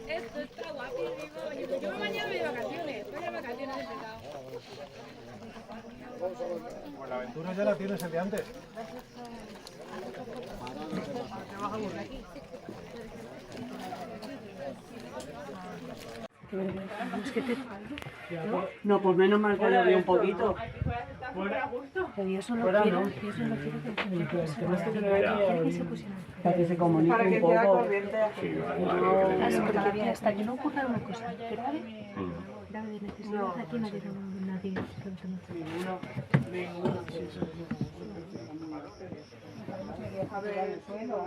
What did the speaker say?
Esto está guapísimo. Yo mañana voy de vacaciones. Voy de vacaciones de pescado. Pues la aventura ya la tienes el de antes. No, pues menos mal que lo vi un poquito. Pero yo solo quiero, yo solo quiero que Para que se comunique un poco. porque hasta que no ocurra una cosa grave de necesidad, aquí nadie A ver, el suelo,